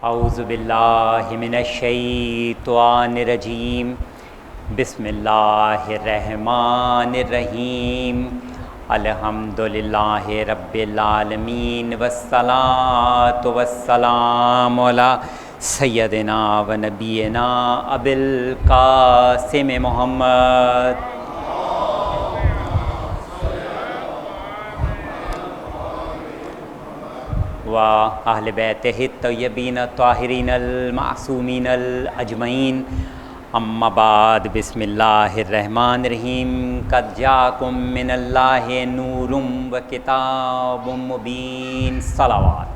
اعوذ باللہ من الشیطان الرجیم بسم اللہ الرحمن الرحیم الحمدللہ رب العالمین والصلاة والسلام علی سیدنا و نبینا ابی القاسم محمد و اہل بیتہ الطیبین الطاہرین المعصومین الاجمعین اما بعد بسم اللہ الرحمن الرحیم قد جاءکم من اللہ نور و کتاب مبین صلوات۔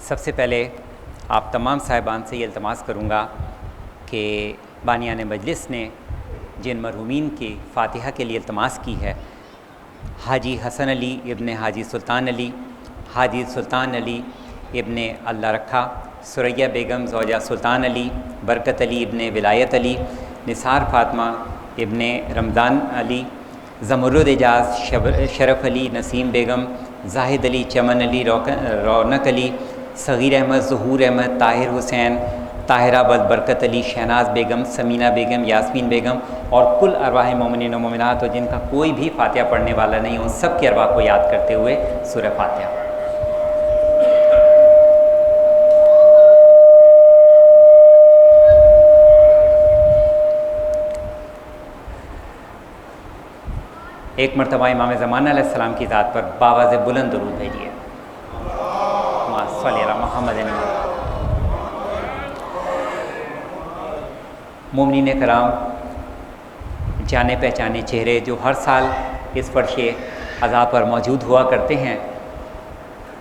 سب سے پہلے آپ تمام صاحبان سے یہ التماس کروں گا کہ بانیان مجلس نے جن مرحومین کی فاتحہ کے لیے التماس کی ہے، حاجی حسن علی ابن حاجی سلطان علی، حاجی سلطان علی ابن اللہ رکھا، سریہ بیگم زوجہ سلطان علی، برکت علی ابن ولایت علی، نثار فاطمہ ابن رمضان علی، زمرد اعجاز شرف علی، نسیم بیگم، زاہد علی، چمن علی، رونق علی، صغیر احمد، ظہور احمد، طاہر حسین، طاہرہ بد، برکت علی، شہناز بیگم، سمینہ بیگم، یاسمین بیگم اور کل ارواح مومنین و مومنات، اور جن کا کوئی بھی فاتحہ پڑھنے والا نہیں، ان سب کے ارواح کو یاد کرتے ہوئے سورہ فاتحہ۔ ایک مرتبہ امام زمانہ علیہ السلام کی ذات پر باواز بلند درود بھیجیے۔ صلی اللہ محمد۔ مومنین کرام، جانے پہچانے چہرے جو ہر سال اس فرش عزا پر موجود ہوا کرتے ہیں،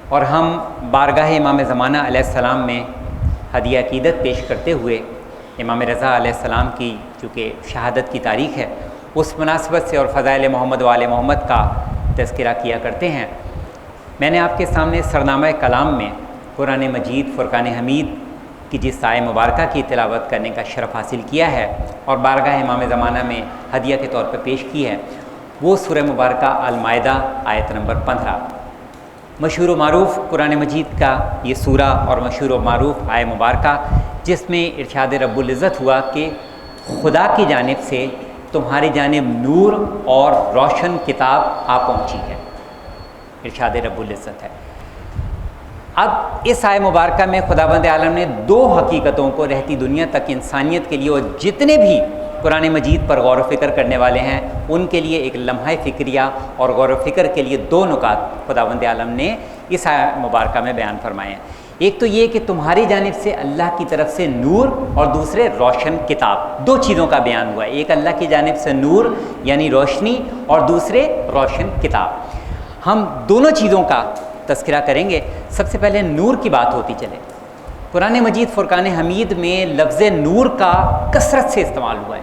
اور ہم بارگاہ امام زمانہ علیہ السلام میں ہدیہ عقیدت پیش کرتے ہوئے امام رضا علیہ السلام کی چونکہ شہادت کی تاریخ ہے، اس مناسبت سے اور فضائل محمد و آل محمد کا تذکرہ کیا کرتے ہیں۔ میں نے آپ کے سامنے سرنامہ کلام میں قرآن مجید فرقان حمید کی جس آیہ مبارکہ کی تلاوت کرنے کا شرف حاصل کیا ہے اور بارگاہ امام زمانہ میں ہدیہ کے طور پر پیش کی ہے، وہ سورہ مبارکہ المائدہ آیت نمبر 15، مشہور و معروف قرآن مجید کا یہ سورہ اور مشہور و معروف آیہ مبارکہ، جس میں ارشاد رب العزت ہوا کہ خدا کی جانب سے تمہاری جانب نور اور روشن کتاب آ پہنچی ہے، ارشاد رب العزت ہے۔ اب اس آیہ مبارکہ میں خداوند عالم نے دو حقیقتوں کو رہتی دنیا تک انسانیت کے لیے اور جتنے بھی قرآن مجید پر غور و فکر کرنے والے ہیں ان کے لیے ایک لمحہ فکریہ اور غور و فکر کے لیے دو نکات خداوند عالم نے اس آیہ مبارکہ میں بیان فرمائے ہیں۔ ایک تو یہ کہ تمہاری جانب سے اللہ کی طرف سے نور اور دوسرے روشن کتاب، دو چیزوں کا بیان ہوا ہے، ایک اللہ کی جانب سے نور یعنی روشنی اور دوسرے روشن کتاب۔ ہم دونوں چیزوں کا تذکرہ کریں گے۔ سب سے پہلے نور کی بات ہوتی چلے، قرآن مجید فرقان حمید میں لفظ نور کا کثرت سے استعمال ہوا ہے،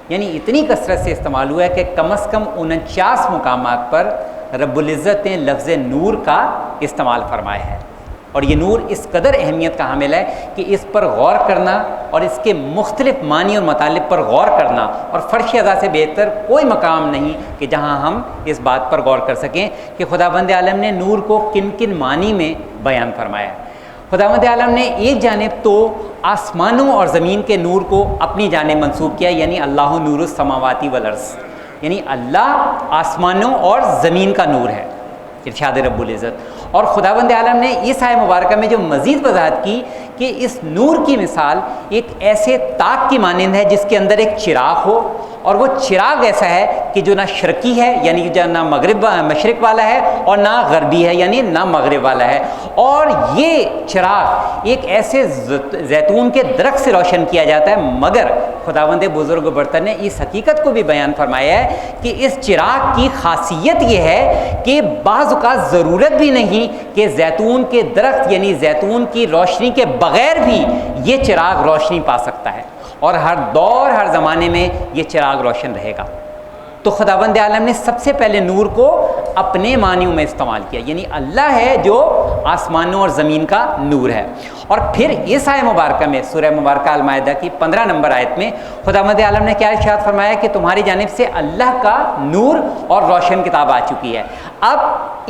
یعنی اتنی کثرت سے استعمال ہوا ہے کہ کم از کم 49 مقامات پر رب العزت نے لفظ نور کا استعمال فرمایا ہے، اور یہ نور اس قدر اہمیت کا حامل ہے کہ اس پر غور کرنا اور اس کے مختلف معنی اور مطالب پر غور کرنا، اور فرش عزا سے بہتر کوئی مقام نہیں کہ جہاں ہم اس بات پر غور کر سکیں کہ خداوند عالم نے نور کو کن کن معنی میں بیان فرمایا ہے۔ خداوند عالم نے ایک جانب تو آسمانوں اور زمین کے نور کو اپنی جانب منسوب کیا، یعنی اللہ نور السماوات والارض، یعنی اللہ آسمانوں اور زمین کا نور ہے، ارشاد رب العزت۔ اور خداوند عالم نے اس آیہ مبارکہ میں جو مزید وضاحت کی کہ اس نور کی مثال ایک ایسے طاق کی مانند ہے جس کے اندر ایک چراغ ہو، اور وہ چراغ ایسا ہے کہ جو نہ شرقی ہے یعنی جو نہ مشرق والا ہے اور نہ غربی ہے یعنی نہ مغرب والا ہے، اور یہ چراغ ایک ایسے زیتون کے درخت سے روشن کیا جاتا ہے، مگر خداوند بزرگ برتر نے اس حقیقت کو بھی بیان فرمایا ہے کہ اس چراغ کی خاصیت یہ ہے کہ بعض اوقات ضرورت بھی نہیں کہ زیتون کے درخت یعنی زیتون کی روشنی کے بغیر بھی یہ چراغ روشنی پا سکتا ہے، اور ہر دور ہر زمانے میں یہ چراغ روشن رہے گا۔ تو خداوند عالم نے سب سے پہلے نور کو اپنے معنیوں میں استعمال کیا، یعنی اللہ ہے جو آسمانوں اور زمین کا نور ہے۔ اور پھر اس آیت مبارکہ میں سورہ مبارکہ المائدہ کی 15 نمبر آیت میں خداوند عالم نے کیا ارشاد فرمایا کہ تمہاری جانب سے اللہ کا نور اور روشن کتاب آ چکی ہے۔ اب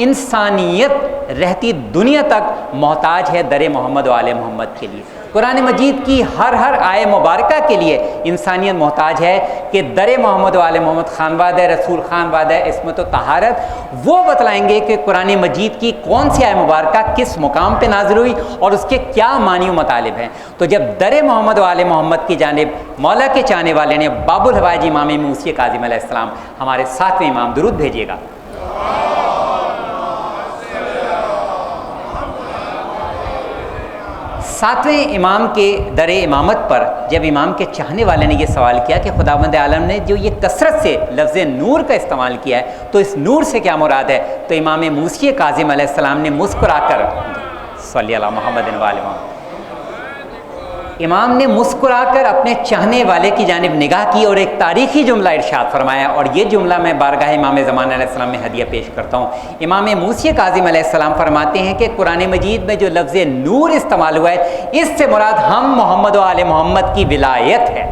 انسانیت رہتی دنیا تک محتاج ہے در محمد و آل محمد کے لیے۔ قرآن مجید کی ہر آیت مبارکہ کے لیے انسانیت محتاج ہے کہ در محمد و آل محمد، خانوادہ رسول، خانوادہ عصمت و طہارت، وہ بتلائیں گے کہ قرآن مجید کی کون سی آیت مبارکہ کس مقام پہ نازل ہوئی اور اس کے کیا معنی و مطالب ہیں۔ تو جب در محمد و آل محمد کی جانب مولا کے چاہنے والے نے باب الحوائج امام موسی کاظم علیہ السلام ہمارے 7ویں امام، درود بھیجیے گا۔ ساتویں امام کے در امامت پر جب امام کے چاہنے والے نے یہ سوال کیا کہ خداوند عالم نے جو یہ کثرت سے لفظ نور کا استعمال کیا ہے تو اس نور سے کیا مراد ہے، تو امام موسی کاظم علیہ السلام نے مسکرا کر، صلی اللہ محمد و آل محمد، امام نے مسکرا کر اپنے چاہنے والے کی جانب نگاہ کی اور ایک تاریخی جملہ ارشاد فرمایا، اور یہ جملہ میں بارگاہ امام زمان علیہ السلام میں ہدیہ پیش کرتا ہوں۔ امام موسی کاظم علیہ السلام فرماتے ہیں کہ قرآن مجید میں جو لفظ نور استعمال ہوا ہے اس سے مراد ہم محمد و آل محمد کی ولایت ہے،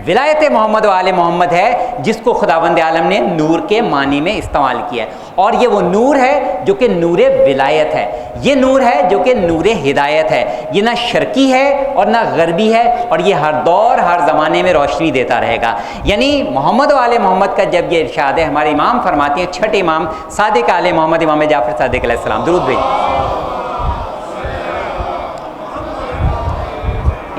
ولایت محمد و آل محمد ہے جس کو خداوند عالم نے نور کے معنی میں استعمال کیا ہے، اور یہ وہ نور ہے جو کہ نور ولایت ہے، یہ نور ہے جو کہ نور ہدایت ہے، یہ نہ شرقی ہے اور نہ غربی ہے، اور یہ ہر دور ہر زمانے میں روشنی دیتا رہے گا۔ یعنی محمد و آل محمد کا جب یہ ارشاد ہے، ہمارے امام فرماتے ہیں، چھٹے امام صادق آل محمد امام جعفر صادق علیہ السلام، درود بھیجیں۔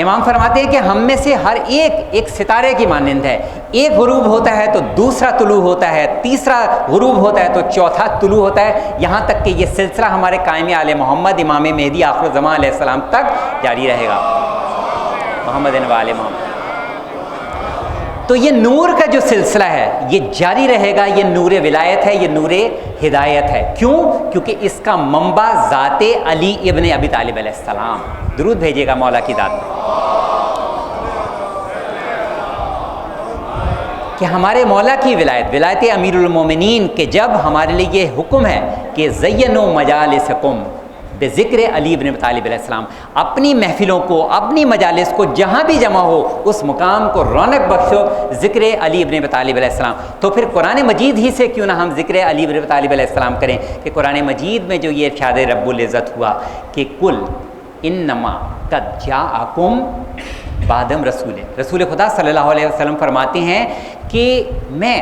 امام فرماتے ہیں کہ ہم میں سے ہر ایک ستارے کی مانند ہے، ایک غروب ہوتا ہے تو دوسرا طلوع ہوتا ہے، تیسرا غروب ہوتا ہے تو چوتھا طلوع ہوتا ہے، یہاں تک کہ یہ سلسلہ ہمارے قائم آل محمد امام مہدی آخر الزمان علیہ السلام تک جاری رہے گا، محمد و آل محمد۔ تو یہ نور کا جو سلسلہ ہے یہ جاری رہے گا، یہ نور ولایت ہے، یہ نور ہدایت ہے۔ کیوں؟ کیونکہ اس کا منبع ذات علی ابن ابی طالب علیہ السلام، درود بھیجیے گا مولا کی ذات میں، کہ ہمارے مولا کی ولایت امیر المومنین، کہ جب ہمارے لیے یہ حکم ہے کہ زینوا مجالسکم بذکر علی ابن طالب علیہ السلام، اپنی محفلوں کو، اپنی مجالس کو جہاں بھی جمع ہو اس مقام کو رونق بخشو ذکر علی ابن طالب علیہ السلام۔ تو پھر قرآن مجید ہی سے کیوں نہ ہم ذکر علی ابن طالب علیہ السلام کریں، کہ قرآن مجید میں جو یہ ارشاد رب العزت ہوا کہ کل انما قد جاءکم بعدم رسول خدا صلی اللہ علیہ وسلم فرماتے ہیں کہ میں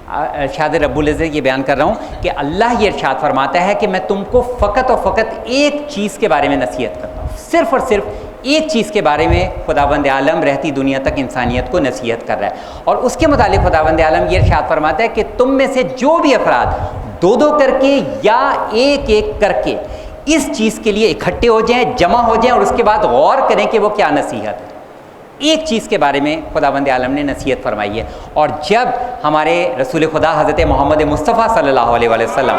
ارشاد رب العزت یہ بیان کر رہا ہوں کہ اللہ یہ ارشاد فرماتا ہے کہ میں تم کو فقط اور فقط ایک چیز کے بارے میں نصیحت کرتا ہوں، صرف اور صرف ایک چیز کے بارے میں خداوند عالم رہتی دنیا تک انسانیت کو نصیحت کر رہا ہے، اور اس کے متعلق خداوند عالم یہ ارشاد فرماتا ہے کہ تم میں سے جو بھی افراد دو دو کر کے یا ایک ایک کر کے اس چیز کے لیے اکٹھے ہو جائیں، جمع ہو جائیں، اور اس کے بعد غور کریں کہ وہ کیا نصیحت ہے، ایک چیز کے بارے میں خداوند عالم نے نصیحت فرمائی ہے۔ اور جب ہمارے رسول خدا حضرت محمد مصطفیٰ صلی اللہ علیہ وسلم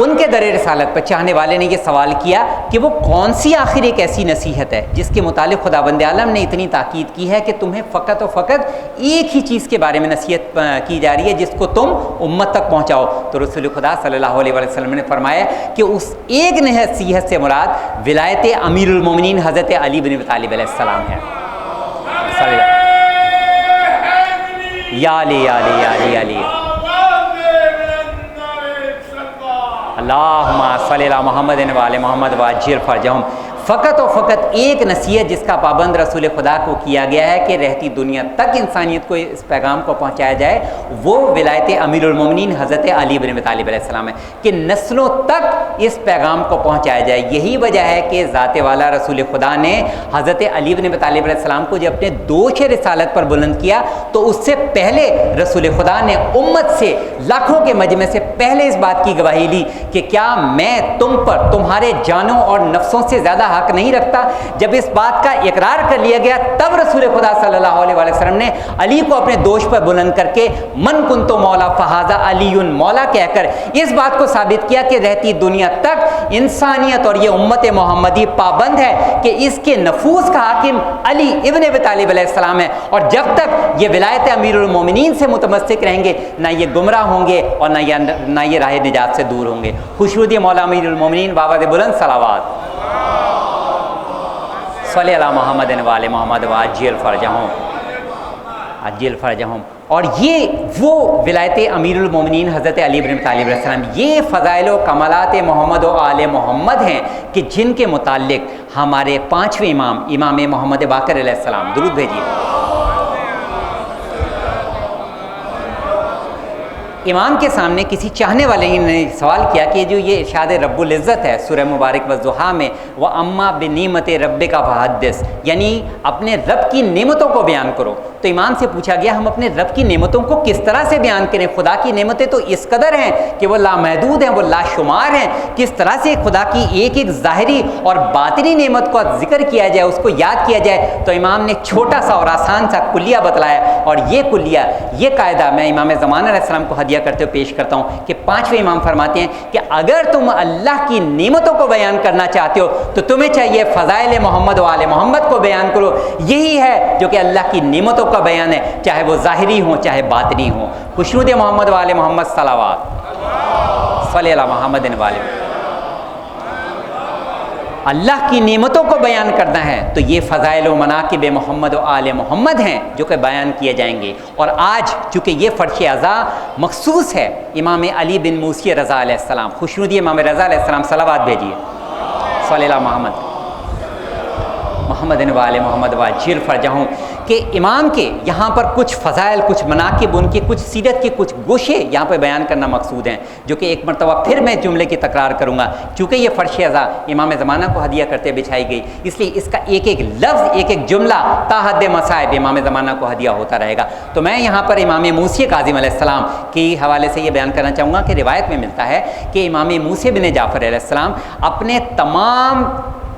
ان کے در رسالت پر چاہنے والے نے یہ سوال کیا کہ وہ کون سی آخر ایک ایسی نصیحت ہے جس کے متعلق خداوند عالم نے اتنی تاکید کی ہے کہ تمہیں فقط و فقط ایک ہی چیز کے بارے میں نصیحت کی جا رہی ہے جس کو تم امت تک پہنچاؤ، تو رسول خدا صلی اللہ علیہ وسلم نے فرمایا کہ اس ایک نصیحت سے مراد ولایت امیر المومنین حضرت علی بن طالب علیہ السلام ہے۔ یا علی یا علی یا علی یا علی، اللہم صلی علی محمد و آل محمد وعجل فرجہم۔ فقط و فقط ایک نصیحت جس کا پابند رسول خدا کو کیا گیا ہے کہ رہتی دنیا تک انسانیت کو اس پیغام کو پہنچایا جائے، وہ ولایت امیر المومنین حضرت علی بن طالب علیہ السلام ہے، کہ نسلوں تک اس پیغام کو پہنچایا جائے۔ یہی وجہ ہے کہ ذات والا رسول خدا نے حضرت علی بن طالب علیہ السلام کو جب اپنے دوش رسالت پر بلند کیا تو اس سے پہلے رسول خدا نے امت سے، لاکھوں کے مجمع سے پہلے اس بات کی گواہی لی کہ کیا میں تم پر تمہارے جانوں اور نفسوں سے زیادہ حق نہیں رکھتا۔ جب اس بات کا اقرار کر لیا گیا تب رسول خدا صلی اللہ علیہ وسلم نے علی کو اپنے دوش پر بلند کر کے من کنت مولا فہذا علی مولا کہہ کر اس بات کو ثابت کیا کہ رہتی دنیا تک انسانیت اور یہ امت محمدی پابند ہے کہ اس کے نفوس کا حاکم علی ابن ابی طالب علیہ السلام ہے، اور جب تک یہ ولایت امیر المومنین سے متمسک رہیں گے نہ یہ گمراہ ہوں گے اور نہ یہ راہ نجات سے دور ہوں گے۔ خوشنودی مولا امیر المومنین بابا بلند صلوات صلی اللہ محمد وآل محمد وعجل فرجہم عجل فرجہم۔ اور یہ وہ ولایت امیر المومنین حضرت علی بن ابی طالب علیہ السلام، یہ فضائل و کمالات محمد و آل محمد ہیں کہ جن کے متعلق ہمارے پانچویں امام امام محمد باقر علیہ السلام، درود بھیجیے۔ امام کے سامنے کسی چاہنے والے نے سوال کیا کہ جو یہ ارشاد رب العزت ہے سورہ مبارک والضحیٰ میں وَأَمَّا بِنِعْمَتِ رَبِّكَ فَحَدِّثْ، یعنی اپنے رب کی نعمتوں کو بیان کرو، تو امام سے پوچھا گیا ہم اپنے رب کی نعمتوں کو کس طرح سے بیان کریں؟ خدا کی نعمتیں تو اس قدر ہیں کہ وہ لامحدود ہیں، وہ لاشمار ہیں، کس طرح سے خدا کی ایک ایک ظاہری اور باطنی نعمت کو ذکر کیا جائے، اس کو یاد کیا جائے؟ تو امام نے چھوٹا سا اور آسان سا کلیہ بتلایا، اور یہ کلیہ، یہ قاعدہ میں امام زمانہ علیہ السلام کو ہدیہ کرتے ہوئے پیش کرتا ہوں کہ پانچویں امام فرماتے ہیں کہ اگر تم اللہ کی نعمتوں کو بیان کرنا چاہتے ہو تو تمہیں چاہیے فضائل محمد و آل محمد کو بیان کرو، یہی ہے جو کہ اللہ کی نعمتوں کا بیان ہے، چاہے وہ ظاہری ہوں چاہے باطنی ہوں۔ خوشنود محمد و آل محمد صلوات صلی اللہ محمد وآل محمد۔ اللہ کی نعمتوں کو بیان کرنا ہے تو یہ فضائل و مناقب محمد و آل محمد ہیں جو کہ بیان کیے جائیں گے۔ اور آج چونکہ یہ فرش عزا مخصوص ہے امام علی بن موسی رضا علیہ السلام، خوشنودی امام رضا علیہ السلام، صلوات بھیجیے صلی اللہ محمد و آل محمد وعجل فرجہم، کہ امام کے یہاں پر کچھ فضائل، کچھ مناقب، ان کی کچھ سیرت کے کچھ گوشے یہاں پہ بیان کرنا مقصود ہیں، جو کہ ایک مرتبہ پھر میں جملے کی تکرار کروں گا چونکہ یہ فرش عزا امام زمانہ کو ہدیہ کرتے بچھائی گئی، اس لیے اس کا ایک ایک لفظ، ایک ایک جملہ تا حد مصائب امام زمانہ کو ہدیہ ہوتا رہے گا۔ تو میں یہاں پر امام موسی کاظم علیہ السلام کے حوالے سے یہ بیان کرنا چاہوں گا کہ روایت میں ملتا ہے کہ امام موسی بن جعفر علیہ السلام اپنے تمام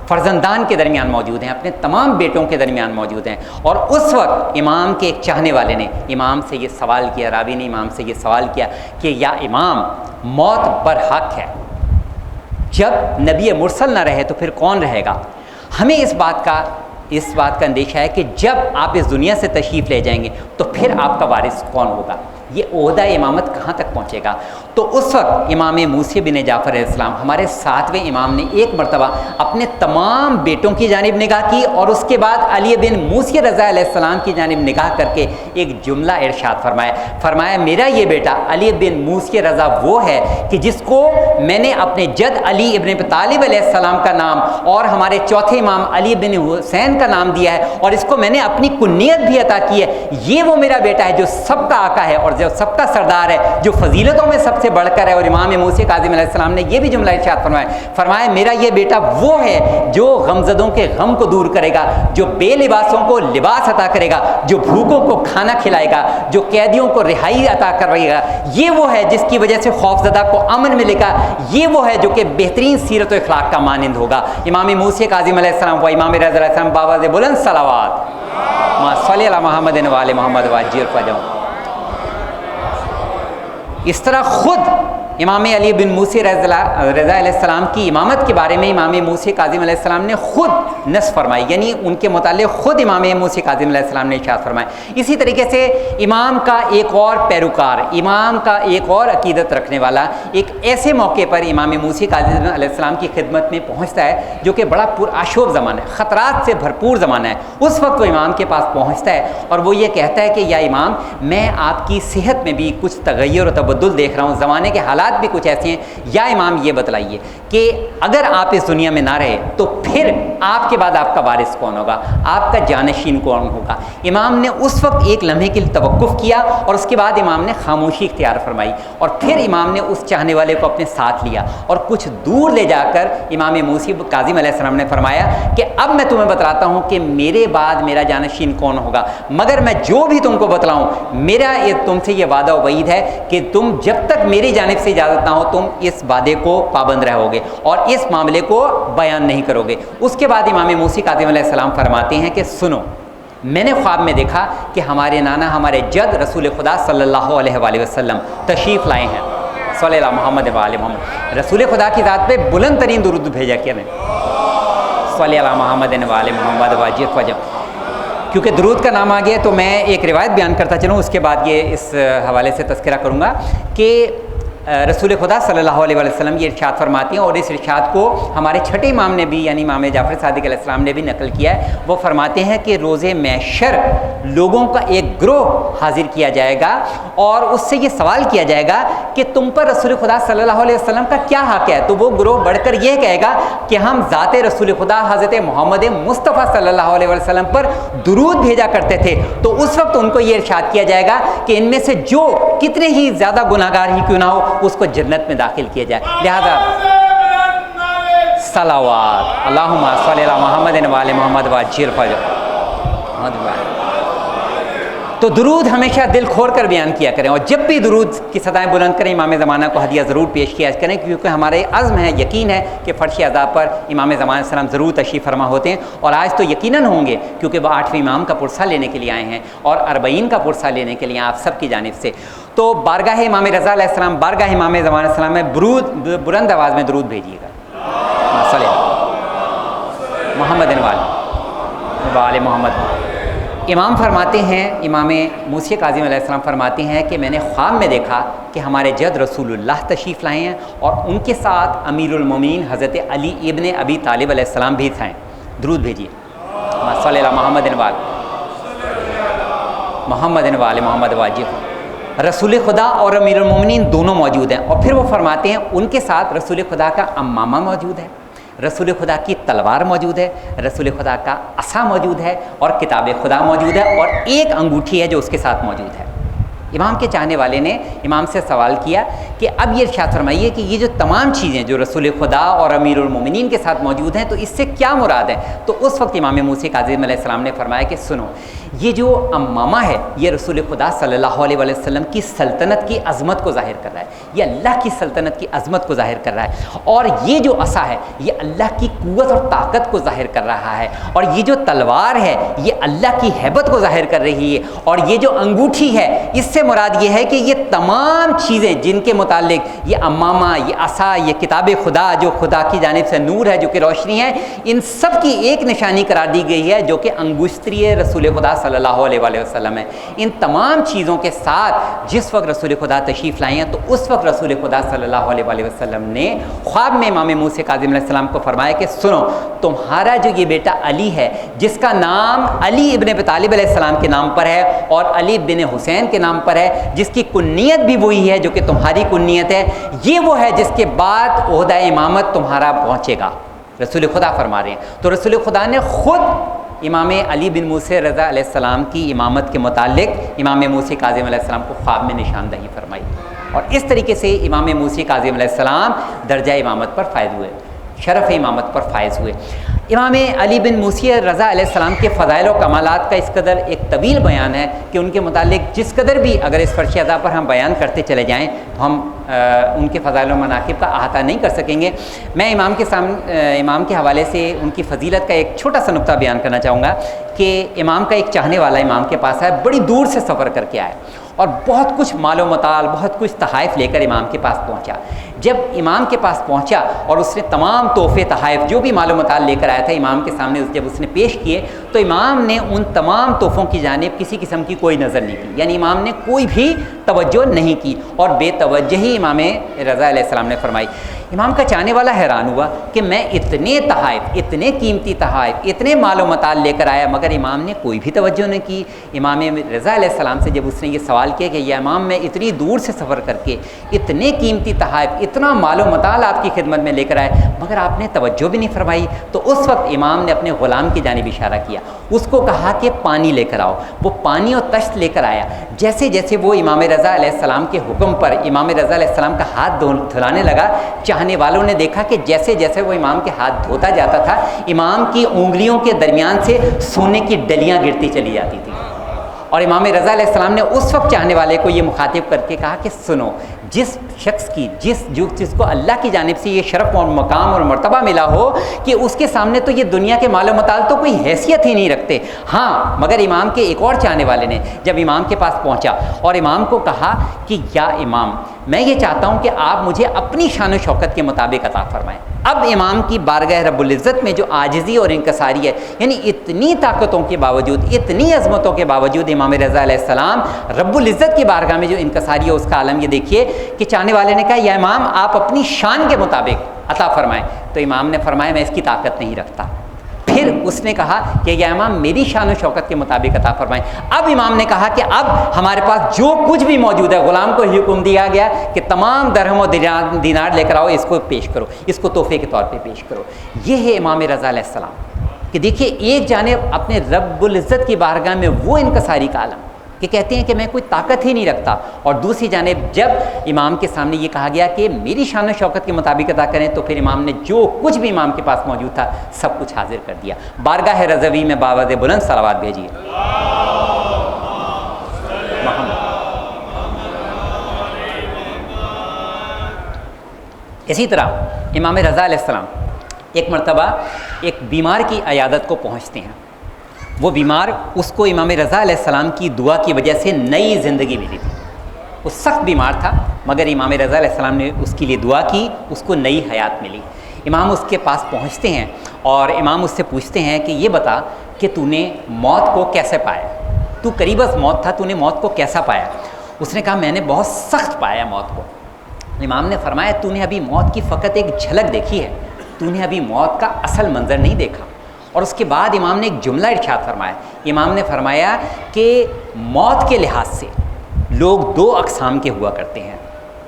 فرزندان کے درمیان موجود ہیں، اپنے تمام بیٹوں کے درمیان موجود ہیں، اور اس وقت امام کے ایک چاہنے والے نے امام سے یہ سوال کیا، راوی نے امام سے یہ سوال کیا کہ یا امام، موت برحق ہے، جب نبی مرسل نہ رہے تو پھر کون رہے گا؟ ہمیں اس بات کا اندیشہ ہے کہ جب آپ اس دنیا سے تشریف لے جائیں گے تو پھر آپ کا وارث کون ہوگا، یہ عہدہ امامت کہاں تک پہنچے گا؟ تو اس وقت امام موسی بن جعفر علیہ السلام، ہمارے ساتویں امام، نے ایک مرتبہ اپنے تمام بیٹوں کی جانب نگاہ کی اور اس کے بعد علی بن موسی رضا علیہ السلام کی جانب نگاہ کر کے ایک جملہ ارشاد فرمایا میرا یہ بیٹا علی بن موسی رضا وہ ہے کہ جس کو میں نے اپنے جد علی ابن ابی طالب علیہ السلام کا نام اور ہمارے چوتھے امام علی بن حسین کا نام دیا ہے، اور اس کو میں نے اپنی کنیت بھی عطا کی ہے۔ یہ وہ میرا بیٹا ہے جو سب کا آقا ہے اور جو سب کا سردار ہے، جو فضیلتوں میں سب سے بڑھ کر ہے۔ اور امام موسی کاظم علیہ السلام نے یہ بھی جملہ ارشاد فرمایا میرا یہ بیٹا وہ ہے جو غمزدوں کے غم کو دور کرے گا، جو بے لباسوں کو لباس عطا کرے گا، جو بھوکوں کو کھانا کھلائے گا، جو قیدیوں کو رہائی عطا کرے گا، یہ وہ ہے جس کی وجہ سے خوفزدہ کو امن ملے گا، یہ وہ ہے جو کہ بہترین سیرت و اخلاق کا مانند ہوگا۔ امام موسی کاظم علیہ السلام و امام رضا علیہ السلام بآواز بلند صلوات صلی اللہ محمد وآل محمد وعجل فرجہم۔ اس طرح خود امام علی بن موسی رضا علیہ السلام کی امامت کے بارے میں امام موسی کاظم علیہ السلام نے خود نص فرمائی، یعنی ان کے متعلق خود امام موسی کاظم علیہ السلام نے ارشاد فرمایا۔ اسی طریقے سے امام کا ایک اور پیروکار، امام کا ایک اور عقیدت رکھنے والا ایک ایسے موقع پر امام موسی کاظم علیہ السلام کی خدمت میں پہنچتا ہے جو کہ بڑا پرآشوب زمانہ ہے، خطرات سے بھرپور زمانہ ہے۔ اس وقت وہ امام کے پاس پہنچتا ہے اور وہ یہ کہتا ہے کہ یا امام، میں آپ کی صحت میں بھی کچھ تغیر و تبدل دیکھ رہا ہوں، زمانے کے حالات بھی کچھ ایسے ہیں، یا امام یہ بتلائیے کہ اگر آپ اس دنیا میں نہ رہے تو پھر آپ کے بعد آپ کا وارث کون ہوگا، آپ کا جانشین کون ہوگا؟ امام نے اس وقت ایک لمحے کے لیے توقف کیا اور اس کے بعد امام نے خاموشی اختیار فرمائی، اور پھر امام نے اس چاہنے والے کو اپنے ساتھ لیا اور کچھ دور لے جا کر امام موسی کاظم علیہ السلام نے فرمایا کہ اب میں تمہیں بتلاتا ہوں کہ میرے بعد میرا جانشین کون ہوگا، مگر میں جو بھی تم کو بتلاؤں، میرا تم سے یہ وعدہ و وعید ہے کہ تم جب تک میری جانب سے اجازت نہ ہو تم اس وعدے کو پابند رہو گے اور اس معاملے کو بیان نہیں کرو گے۔ اس کے بعد امام موسی کاظم علیہ السلام فرماتے ہیں کہ سنو، میں نے خواب میں دیکھا کہ ہمارے نانا ہمارے جد رسول خدا صلی اللہ علیہ وآلہ وسلم تشریف لائے ہیں، صلی اللہ محمد وآل محمد، رسول خدا کی ذات پہ بلند ترین درود بھیجا کیا میں، صلی اللہ محمد وآل محمد واجر فجم۔ کیونکہ درود کا نام آ گیا تو میں ایک روایت بیان کرتا چلوں، اس کے بعد یہ اس حوالے سے تذکرہ کروں گا کہ رسول خدا صلی اللہ علیہ وسلم یہ ارشاد فرماتی ہیں، اور اس ارشاد کو ہمارے چھٹے امام نے بھی یعنی امام جعفر صادق علیہ السلام نے بھی نقل کیا ہے۔ وہ فرماتے ہیں کہ روز محشر لوگوں کا ایک گروہ حاضر کیا جائے گا اور اس سے یہ سوال کیا جائے گا کہ تم پر رسول خدا صلی اللہ علیہ وسلم کا کیا حق ہے؟ تو وہ گروہ بڑھ کر یہ کہے گا کہ ہم ذات رسول خدا حضرت محمد مصطفیٰ صلی اللہ علیہ وسلم پر درود بھیجا کرتے تھے۔ تو اس وقت ان کو یہ ارشاد کیا جائے گا کہ ان میں سے جو کتنے ہی زیادہ گناہگار ہی کیوں نہ ہو اس کو جنت میں داخل کیا جائے۔ لہذا صلوات اللہم صلی اللہ محمد وآل محمد واجر فجر۔ تو درود ہمیشہ دل کھول کر بیان کیا کریں، اور جب بھی درود کی صدائیں بلند کریں امام زمانہ کو ہدیہ ضرور پیش کیا کریں، کیونکہ ہمارے عزم ہے، یقین ہے کہ فرش عذاب پر امام زمانہ السلام ضرور تشریف فرما ہوتے ہیں، اور آج تو یقیناً ہوں گے کیونکہ وہ 8ویں امام کا پرسہ لینے کے لیے آئے ہیں اور 40 کا پرسہ لینے کے لیے آپ سب کی جانب سے۔ تو بارگاہ امام رضا علیہ السلام، بارگاہ امام زمانہ السلام میں بلند آواز میں درود بھیجیے گا، صلی محمد وآل محمد۔ امام فرماتے ہیں، امام موسی کاظم علیہ السلام فرماتے ہیں کہ میں نے خواب میں دیکھا کہ ہمارے جد رسول اللہ تشریف لائے ہیں اور ان کے ساتھ امیر المومنین حضرت علی ابن ابی طالب علیہ السلام بھی تھے۔ درود بھیجیے، صلی اللہ محمد وآل محمد واجب۔ رسول خدا اور امیر المومنین دونوں موجود ہیں، اور پھر وہ فرماتے ہیں ان کے ساتھ رسول خدا کا امامہ موجود ہے، رسول خدا کی تلوار موجود ہے، رسول خدا کا عصا موجود ہے، اور کتاب خدا موجود ہے، اور ایک انگوٹھی ہے جو اس کے ساتھ موجود ہے۔ امام کے چاہنے والے نے امام سے سوال کیا کہ اب یہ ارشاد فرمائیے کہ یہ جو تمام چیزیں جو رسول خدا اور امیر المومنین کے ساتھ موجود ہیں تو اس سے کیا مراد ہے؟ تو اس وقت امام موسی کاظم علیہ السلام نے فرمایا کہ سنو، یہ جو امامہ ہے یہ رسول خدا صلی اللہ علیہ وسلم کی سلطنت کی عظمت کو ظاہر کر رہا ہے، یہ اللہ کی سلطنت کی عظمت کو ظاہر کر رہا ہے، اور یہ جو عصا ہے یہ اللہ کی قوت اور طاقت کو ظاہر کر رہا ہے، اور یہ جو تلوار ہے یہ اللہ کی ہیبت کو ظاہر کر رہی ہے، اور یہ جو انگوٹھی ہے اس سے مراد یہ ہے کہ یہ تمام چیزیں جن کے متعلق یہ امامہ، یہ عصا، یہ کتاب خدا جو خدا کی جانب سے نور ہے جو کہ روشنی ہے، ان سب کی ایک نشانی قرار دی گئی ہے جو کہ انگشتری رسول خدا صلی اللہ علیہ وسلم ہے۔ ان تمام چیزوں کے ساتھ جس وقت رسول خدا تشریف لائے ہیں تو اس وقت رسول خدا صلی اللہ علیہ وسلم نے خواب میں امام موسی کاظم علیہ السلام کو فرمایا کہ سنو، تمہارا جو یہ بیٹا علی ہے جس کا نام علی ابن ابی طالب علیہ السلام کے نام پر ہے اور علی بن حسین کے نام پر ہے، جس کی کنیت بھی وہی ہے جو کہ تمہاری کنیت ہے، یہ وہ ہے جس کے بعد عہدہ امامت تمہارا پہنچے گا، رسول خدا فرما رہے ہیں۔ تو رسول خدا نے خود امام علی بن موسی رضا علیہ السلام کی امامت کے متعلق امام موسی کاظم علیہ السلام کو خواب میں نشاندہی فرمائی، اور اس طریقے سے امام موسی کاظم علیہ السلام درجہ امامت پر فائز ہوئے، شرف امامت پر فائز ہوئے۔ امام علی بن موسی رضا علیہ السلام کے فضائل و کمالات کا اس قدر ایک طویل بیان ہے کہ ان کے متعلق جس قدر بھی اگر اس فرش عطا پر ہم بیان کرتے چلے جائیں تو ہم ان کے فضائل و مناقب کا احاطہ نہیں کر سکیں گے۔ میں امام کے حوالے سے ان کی فضیلت کا ایک چھوٹا سا نقطہ بیان کرنا چاہوں گا کہ امام کا ایک چاہنے والا امام کے پاس آیا، بڑی دور سے سفر کر کے آیا اور بہت کچھ مال و متال، بہت کچھ تحائف لے کر امام کے پاس پہنچا۔ جب امام کے پاس پہنچا اور اس نے تمام تحفے تحائف جو بھی مال و متال لے کر آیا تھا امام کے سامنے جب اس نے پیش کیے تو امام نے ان تمام تحفوں کی جانب کسی قسم کی کوئی نظر نہیں کی، یعنی امام نے کوئی بھی توجہ نہیں کی اور بے توجہی امام رضا علیہ السلام نے فرمائی۔ امام کا چاہنے والا حیران ہوا کہ میں اتنے تحائف، اتنے قیمتی تحائف، اتنے مال و متال لے کر آیا مگر امام نے کوئی بھی توجہ نہیں کی۔ امام رضا علیہ السلام سے جب اس نے یہ سوال کیا کہ یا امام میں اتنی دور سے سفر کر کے اتنے قیمتی تحائف، اتنا مال و متال آپ کی خدمت میں لے کر آئے مگر آپ نے توجہ بھی نہیں فرمائی، تو اس وقت امام نے اپنے غلام کی جانب اشارہ کیا، اس کو کہا کہ پانی لے کر آؤ۔ وہ پانی اور تشت لے کر آیا۔ جیسے جیسے وہ امام رضا علیہ السلام کے حکم پر امام رضا علیہ السلام کا ہاتھ دھلانے لگا، چاہنے والوں نے دیکھا کہ جیسے جیسے وہ امام کے ہاتھ دھوتا جاتا تھا امام کی انگلیوں کے درمیان سے سونے کی ڈلیاں گرتی چلی جاتی تھیں، اور امام رضا علیہ السلام نے اس وقت چاہنے والے کو یہ مخاطب کر کے کہا کہ سنو، جس شخص کی جس کو اللہ کی جانب سے یہ شرف اور مقام اور مرتبہ ملا ہو کہ اس کے سامنے تو یہ دنیا کے مال و متاع تو کوئی حیثیت ہی نہیں رکھتے. ہاں مگر امام کے ایک اور چاہنے والے نے جب امام کے پاس پہنچا اور امام کو کہا کہ یا امام، میں یہ چاہتا ہوں کہ آپ مجھے اپنی شان و شوکت کے مطابق عطا فرمائیں. اب امام کی بارگاہ رب العزت میں جو عاجزی اور انکساری ہے، یعنی اتنی طاقتوں کے باوجود، اتنی عظمتوں کے باوجود امام رضا علیہ السلام رب العزت کی بارگاہ میں جو انکساری ہے اس کا عالم یہ دیکھیے کہ چاہنے والے نے کہا یا امام آپ اپنی شان کے مطابق عطا فرمائیں. تو امام نے فرمایا میں اس کی طاقت نہیں رکھتا. پھر اس نے کہا کہ یا امام میری شان و شوکت کے مطابق عطا فرمائیں. اب امام نے کہا کہ اب ہمارے پاس جو کچھ بھی موجود ہے، غلام کو حکم دیا گیا کہ تمام درہم و دینار لے کر آؤ، اس کو پیش کرو، اس کو تحفے کے طور پہ پیش کرو. یہ ہے امام رضا علیہ السلام کہ دیکھیے ایک جانب اپنے رب العزت کی بارگاہ میں وہ انکساری کا عالم کہ کہتے ہیں کہ میں کوئی طاقت ہی نہیں رکھتا، اور دوسری جانب جب امام کے سامنے یہ کہا گیا کہ میری شان و شوکت کے مطابق عطا کریں تو پھر امام نے جو کچھ بھی امام کے پاس موجود تھا سب کچھ حاضر کر دیا. بارگاہ رضوی میں باوز بلند صلوات بھیجیے. اسی طرح امام رضا علیہ السلام ایک مرتبہ ایک بیمار کی عیادت کو پہنچتے ہیں. وہ بیمار، اس کو امام رضا علیہ السلام کی دعا کی وجہ سے نئی زندگی ملی تھی. وہ سخت بیمار تھا مگر امام رضا علیہ السلام نے اس کے لیے دعا کی، اس کو نئی حیات ملی. امام اس کے پاس پہنچتے ہیں اور امام اس سے پوچھتے ہیں کہ یہ بتا کہ تو نے موت کو کیسے پایا، تو قریب از موت تھا، تو نے موت کو کیسا پایا؟ اس نے کہا میں نے بہت سخت پایا موت کو. امام نے فرمایا تو نے ابھی موت کی فقط ایک جھلک دیکھی ہے، تو نے ابھی موت کا اصل منظر نہیں دیکھا. اور اس کے بعد امام نے ایک جملہ ارشاد فرمایا. امام نے فرمایا کہ موت کے لحاظ سے لوگ دو اقسام کے ہوا کرتے ہیں،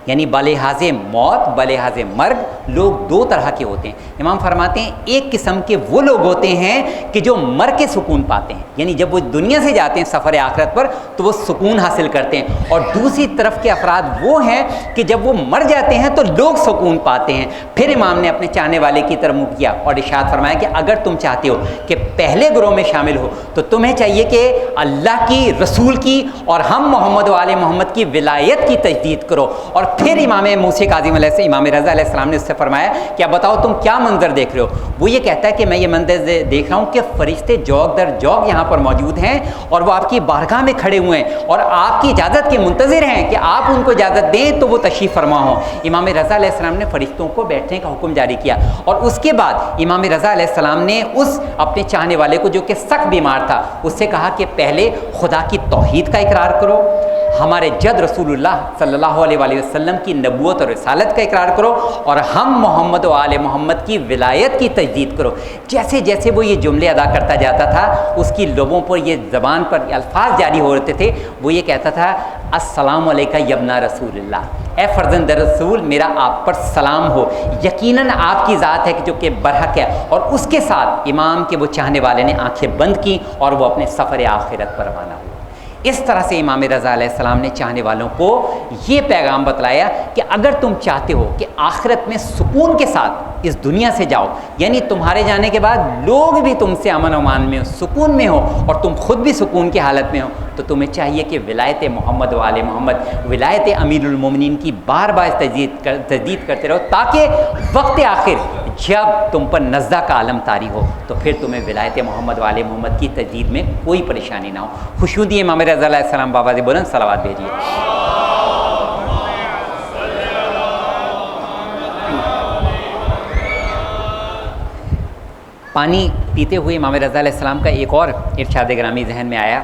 یعنی بلحاظ موت بلحاظ مرگ لوگ دو طرح کے ہوتے ہیں. امام فرماتے ہیں ایک قسم کے وہ لوگ ہوتے ہیں کہ جو مر کے سکون پاتے ہیں، یعنی جب وہ دنیا سے جاتے ہیں سفر آخرت پر تو وہ سکون حاصل کرتے ہیں، اور دوسری طرف کے افراد وہ ہیں کہ جب وہ مر جاتے ہیں تو لوگ سکون پاتے ہیں. پھر امام نے اپنے چاہنے والے کی طرف منہ کیا اور ارشاد فرمایا کہ اگر تم چاہتے ہو کہ پہلے گروہ میں شامل ہو تو تمہیں چاہیے کہ اللہ کی، رسول کی اور ہم محمد و آل محمد کی ولایت کی تجدید کرو. اور پھر امام موسیٰ کاظم علیہ السلام، امام رضا علیہ السلام نے اس سے فرمایا کہ اب بتاؤ تم کیا منظر دیکھ رہے ہو؟ وہ یہ کہتا ہے کہ میں یہ منظر دیکھ رہا ہوں کہ فرشتے جوگ در جوگ یہاں پر موجود ہیں اور وہ آپ کی بارگاہ میں کھڑے ہوئے ہیں اور آپ کی اجازت کے منتظر ہیں کہ آپ ان کو اجازت دیں تو وہ تشریف فرما ہوں. امام رضا علیہ السلام نے فرشتوں کو بیٹھنے کا حکم جاری کیا، اور اس کے بعد امام رضا علیہ السلام نے اس اپنے چاہنے والے کو جو کہ سخت بیمار تھا اس سے کہا کہ پہلے خدا کی توحید کا اقرار کرو، ہمارے جد رسول اللہ صلی اللہ علیہ وآلہ وسلم کی نبوت اور رسالت کا اقرار کرو، اور ہم محمد و آل محمد کی ولایت کی تجدید کرو. جیسے جیسے وہ یہ جملے ادا کرتا جاتا تھا اس کی لبوں پر یہ زبان پر الفاظ جاری ہو رہتے تھے. وہ یہ کہتا تھا السلام علیکہ یبنا رسول اللہ، اے فرزند رسول میرا آپ پر سلام ہو، یقیناً آپ کی ذات ہے جو کہ برحق ہے. اور اس کے ساتھ امام کے وہ چاہنے والے نے آنکھیں بند کی اور وہ اپنے سفر آخرت پر روانہ ہوئے. اس طرح سے امام رضا علیہ السلام نے چاہنے والوں کو یہ پیغام بتلایا کہ اگر تم چاہتے ہو کہ آخرت میں سکون کے ساتھ اس دنیا سے جاؤ، یعنی تمہارے جانے کے بعد لوگ بھی تم سے امن و امان میں ہو، سکون میں ہو، اور تم خود بھی سکون کی حالت میں ہو، تو تمہیں چاہیے کہ ولایت محمد و آل محمد، ولایت امیر المومنین کی بار بار تجدید کرتے رہو، تاکہ وقت آخر جب تم پر نزدہ کا عالم طاری ہو تو پھر تمہیں ولایت محمد و آل محمد کی تجدید میں کوئی پریشانی نہ ہو. خوشنودی امام رضا علیہ السلام بابا سے بلند صلوات بھیجیے. پانی پیتے ہوئے امام رضا علیہ السلام کا ایک اور ارشاد گرامی ذہن میں آیا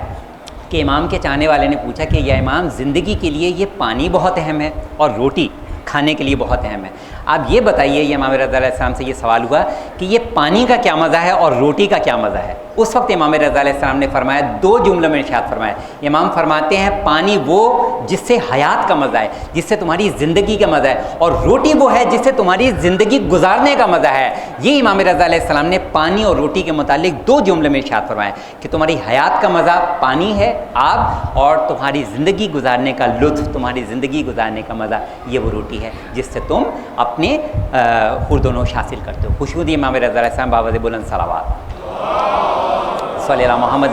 کہ امام کے چاہنے والے نے پوچھا کہ یا امام زندگی کے لیے یہ پانی بہت اہم ہے اور روٹی کھانے کے لیے بہت اہم ہے، آپ یہ بتائیے. یہ امام رضا علیہ السلام سے یہ سوال ہوا کہ یہ پانی کا کیا مزہ ہے اور روٹی کا کیا مزہ ہے. اس وقت امام رضا علیہ السلام نے فرمایا، دو جملوں میں ارشاد فرمایا. امام فرماتے ہیں پانی وہ جس سے حیات کا مزہ ہے، جس سے تمہاری زندگی کا مزہ ہے، اور روٹی وہ ہے جس سے تمہاری زندگی گزارنے کا مزہ ہے. یہ امام رضا علیہ السلام نے پانی اور روٹی کے متعلق دو جملے میں ارشاد فرمایا کہ تمہاری حیات کا مزہ پانی ہے آب، اور تمہاری زندگی گزارنے کا لطف، تمہاری زندگی گزارنے کا مزہ یہ وہ روٹی ہے جس سے تم اپنے خورد و نوش حاصل کرتے ہو. خوشنودی امام رضا علیہ السلام بابا بلند صلوات صلی اللہ محمد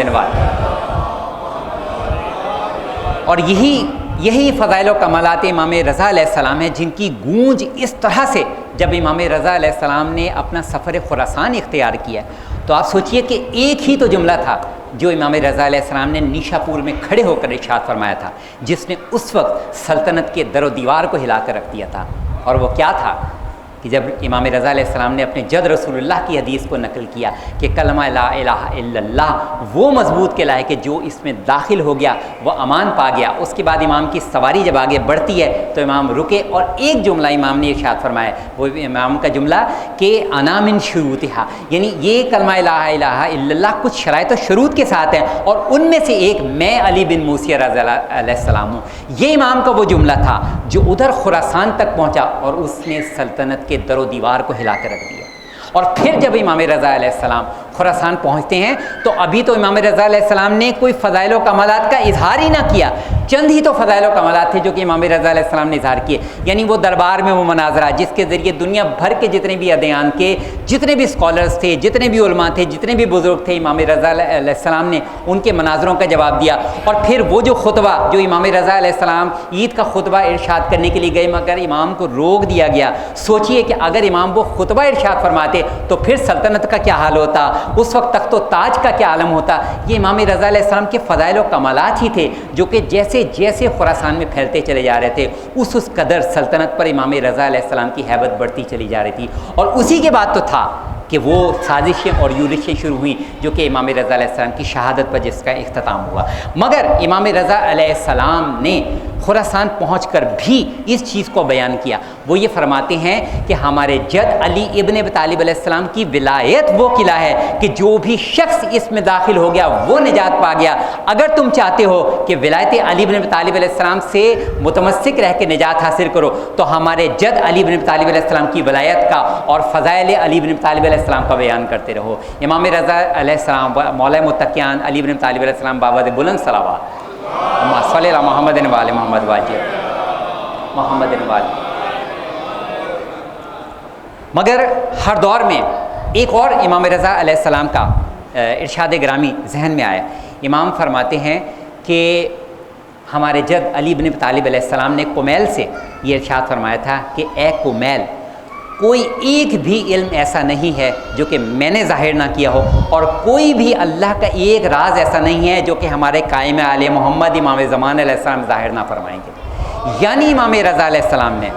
اور یہی فضائل و کمالات امام رضا علیہ السلام ہیں جن کی گونج اس طرح سے جب امام رضا علیہ السلام نے اپنا سفر خراسان اختیار کیا تو آپ سوچئے کہ ایک ہی تو جملہ تھا جو امام رضا علیہ السلام نے نیشا پور میں کھڑے ہو کر ارشاد فرمایا تھا، جس نے اس وقت سلطنت کے در و دیوار کو ہلا کر رکھ دیا تھا، اور وہ کیا تھا کہ جب امام رضا علیہ السلام نے اپنے جد رسول اللہ کی حدیث کو نقل کیا کہ کلمہ لا الہ الا اللہ وہ مضبوط کہلائے کہ جو اس میں داخل ہو گیا وہ امان پا گیا۔ اس کے بعد امام کی سواری جب آگے بڑھتی ہے تو امام رکے اور ایک جملہ امام نے ارشاد فرمایا، وہ امام کا جملہ کہ انا من شروطہا، یعنی یہ کلمہ لا الہ الا اللہ کچھ شرائط و شروط کے ساتھ ہیں، اور ان میں سے ایک میں علی بن موسی رضی اللہ علیہ السلام ہوں۔ یہ امام کا وہ جملہ تھا جو ادھر خراسان تک پہنچا اور اس نے سلطنت کے در و دیوار کو ہلا کر رکھ دیا۔ اور پھر جب امام رضا علیہ السلام خراسان پہنچتے ہیں تو ابھی تو امام رضا علیہ السلام نے کوئی فضائل و کمالات کا اظہار ہی نہ کیا، چند ہی تو فضائل و کمالات تھے جو کہ امام رضا علیہ السلام نے اظہار کیے، یعنی وہ دربار میں وہ مناظرہ جس کے ذریعے دنیا بھر کے جتنے بھی ادیان کے جتنے بھی اسکالرز تھے، جتنے بھی علماء تھے، جتنے بھی بزرگ تھے، امام رضا علیہ السلام نے ان کے مناظروں کا جواب دیا۔ اور پھر وہ جو خطبہ جو امام رضا علیہ السلام عید کا خطبہ ارشاد کرنے کے لیے گئے مگر امام کو روک دیا گیا۔ سوچئے کہ اگر امام وہ خطبہ ارشاد فرماتے تو پھر سلطنت کا کیا حال ہوتا، اس وقت تخت و تاج کا کیا عالم ہوتا۔ یہ امام رضا علیہ السلام کے فضائل و کمالات ہی تھے جو کہ جیسے جیسے خراسان میں پھیلتے چلے جا رہے تھے اس قدر سلطنت پر امام رضا علیہ السلام کی ہیبت بڑھتی چلی جا رہی تھی۔ اور اسی کے بعد تو تھا کہ وہ سازشیں اور یورشیں شروع ہوئیں جو کہ امام رضا علیہ السلام کی شہادت پر جس کا اختتام ہوا۔ مگر امام رضا علیہ السلام نے خراسان پہنچ کر بھی اس چیز کو بیان کیا۔ وہ یہ فرماتے ہیں کہ ہمارے جد علی ابن ابی طالب علیہ السلام کی ولایت وہ قلعہ ہے کہ جو بھی شخص اس میں داخل ہو گیا وہ نجات پا گیا۔ اگر تم چاہتے ہو کہ ولایت علی ابن ابی طالب علیہ السلام سے متمسک رہ کے نجات حاصل کرو تو ہمارے جد علی ابن ابی طالب علیہ السلام کی ولایت کا اور فضائل علی ابن ابی طالب علیہ السلام کا بیان کرتے رہو۔ امام رضا علیہ السلام مولا متقیان علی ابن ابی طالب علیہ السلام بابا بلند صلوات صلی اللہ محمد وآل محمد واجب محمد وآل۔ مگر ہر دور میں ایک اور امام رضا علیہ السلام کا ارشاد گرامی ذہن میں آیا۔ امام فرماتے ہیں کہ ہمارے جد علی بن ابی طالب علیہ السلام نے کمیل سے یہ ارشاد فرمایا تھا کہ اے کمیل، کوئی ایک بھی علم ایسا نہیں ہے جو کہ میں نے ظاہر نہ کیا ہو، اور کوئی بھی اللہ کا ایک راز ایسا نہیں ہے جو کہ ہمارے قائم آل محمد امام زمان علیہ السلام ظاہر نہ فرمائیں گے۔ یعنی امام رضا علیہ السلام نے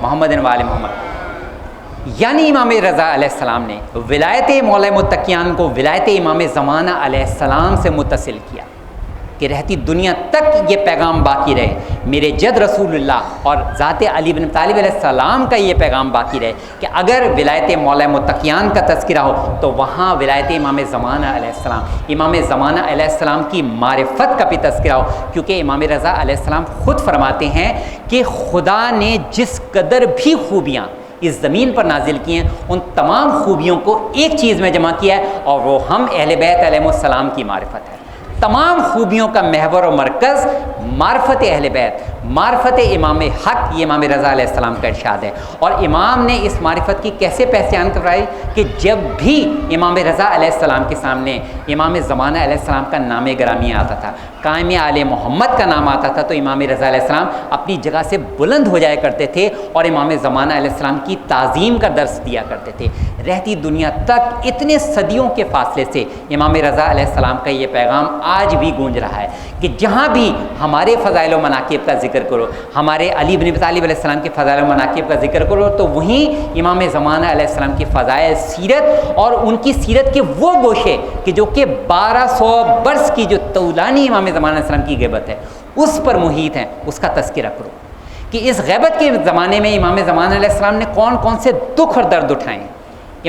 محمد وآل محمد، یعنی امام رضا علیہ السلام نے ولایت مولا متقیان کو ولایت امام زمانہ علیہ السلام سے متصل کیا کہ رہتی دنیا تک یہ پیغام باقی رہے، میرے جد رسول اللہ اور ذات علی بن طالب علیہ السلام کا یہ پیغام باقی رہے کہ اگر ولایت مولا متقیان کا تذکرہ ہو تو وہاں ولایت امام زمانہ علیہ السلام، امام زمانہ علیہ السلام کی معرفت کا بھی تذکرہ ہو، کیونکہ امام رضا علیہ السلام خود فرماتے ہیں کہ خدا نے جس قدر بھی خوبیاں اس زمین پر نازل کی ہیں ان تمام خوبیوں کو ایک چیز میں جمع کیا ہے، اور وہ ہم اہل بیت علیہ السلام کی معرفت ہے۔ تمام خوبیوں کا محور و مرکز معرفت اہل بیت، معرفت امام حق، یہ امام رضا علیہ السلام کا ارشاد ہے۔ اور امام نے اس معرفت کی کیسے پہچان کرائی کہ جب بھی امام رضا علیہ السلام کے سامنے امام زمانہ علیہ السلام کا نام گرامی آتا تھا، قائم آل محمد کا نام آتا تھا، تو امام رضا علیہ السلام اپنی جگہ سے بلند ہو جایا کرتے تھے اور امام زمانہ علیہ السلام کی تعظیم کا درس دیا کرتے تھے۔ رہتی دنیا تک اتنے صدیوں کے فاصلے سے امام رضا علیہ السلام کا یہ پیغام آج بھی گونج رہا ہے کہ جہاں بھی ہمارے فضائل و مناقب کا ذکر کرو، ہمارے علی بن ابی طالب علیہ السلام کے فضائل و مناقب کا ذکر کرو، تو وہیں امام زمانہ علیہ السلام کی فضائل سیرت اور ان کی سیرت کے وہ گوشے کہ جو کہ 1200 برس کی جو طولانی امام زمانہ علیہ السلام کی غیبت ہے اس پر محیط ہیں، اس کا تذکرہ کرو کہ اس غیبت کے زمانے میں امام زمانہ علیہ السلام نے کون کون سے دکھ اور درد اٹھائے ہیں،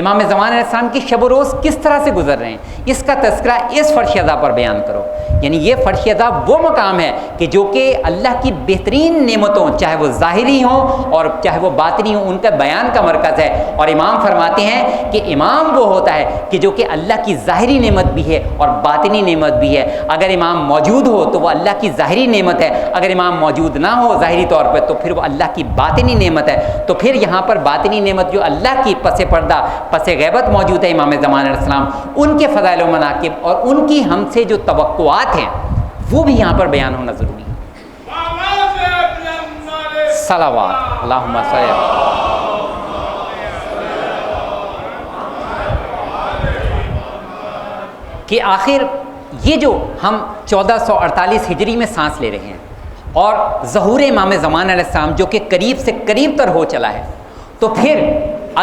امام زمانہ علیہ السلام کی شب و روز کس طرح سے گزر رہے ہیں، اس کا تذکرہ اس فرش ادا پر بیان کرو۔ یعنی یہ فرش ادا وہ مقام ہے کہ جو کہ اللہ کی بہترین نعمتوں، چاہے وہ ظاہری ہوں اور چاہے وہ باطنی ہوں، ان کا بیان کا مرکز ہے۔ اور امام فرماتے ہیں کہ امام وہ ہوتا ہے کہ جو کہ اللہ کی ظاہری نعمت بھی ہے اور باطنی نعمت بھی ہے۔ اگر امام موجود ہو تو وہ اللہ کی ظاہری نعمت ہے، اگر امام موجود نہ ہو ظاہری طور پر تو پھر وہ اللہ کی باطنی نعمت ہے۔ تو پھر یہاں پر باطنی نعمت جو اللہ کی پس پردہ پس غیبت موجود ہے امام زمانہ علیہ السلام، ان کے فضائل و مناقب اور ان کی ہم سے جو توقعات ہیں وہ بھی یہاں پر بیان ہونا ضروری ہے۔ صلوات اللہم صلی کہ آخر یہ جو ہم 1448 ہجری میں سانس لے رہے ہیں اور ظہور امام زمان علیہ السلام جو کہ قریب سے قریب تر ہو چلا ہے، تو پھر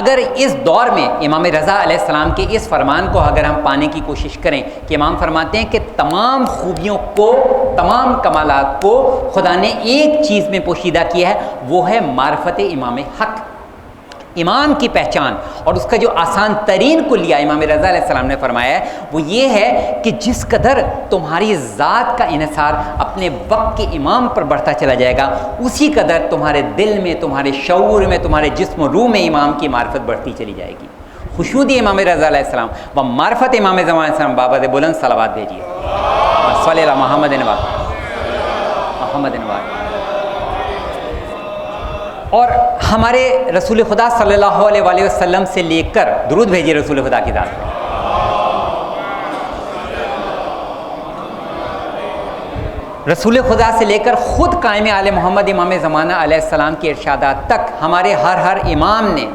اگر اس دور میں امام رضا علیہ السلام کے اس فرمان کو اگر ہم پانے کی کوشش کریں کہ امام فرماتے ہیں کہ تمام خوبیوں کو، تمام کمالات کو خدا نے ایک چیز میں پوشیدہ کیا ہے، وہ ہے معرفت امام حق، امام کی پہچان۔ اور اس کا جو آسان ترین کلیہ امام رضا علیہ السلام نے فرمایا ہے وہ یہ ہے کہ جس قدر تمہاری ذات کا انحصار اپنے وقت کے امام پر بڑھتا چلا جائے گا، اسی قدر تمہارے دل میں، تمہارے شعور میں، تمہارے جسم و روح میں امام کی معرفت بڑھتی چلی جائے گی۔ خشودی امام رضا علیہ السلام و معرفت امام زمان علیہ السلام، بابا دے بلند صلوات بھیجیے صلی اللہ محمد محمد نواز۔ اور ہمارے رسول خدا صلی اللہ علیہ وآلہ وسلم سے لے کر درود بھیجیے رسول خدا کی ذات پہ۔ رسول خدا سے لے کر خود قائم آل محمد امام زمانہ علیہ السلام کے ارشادات تک ہمارے ہر امام نے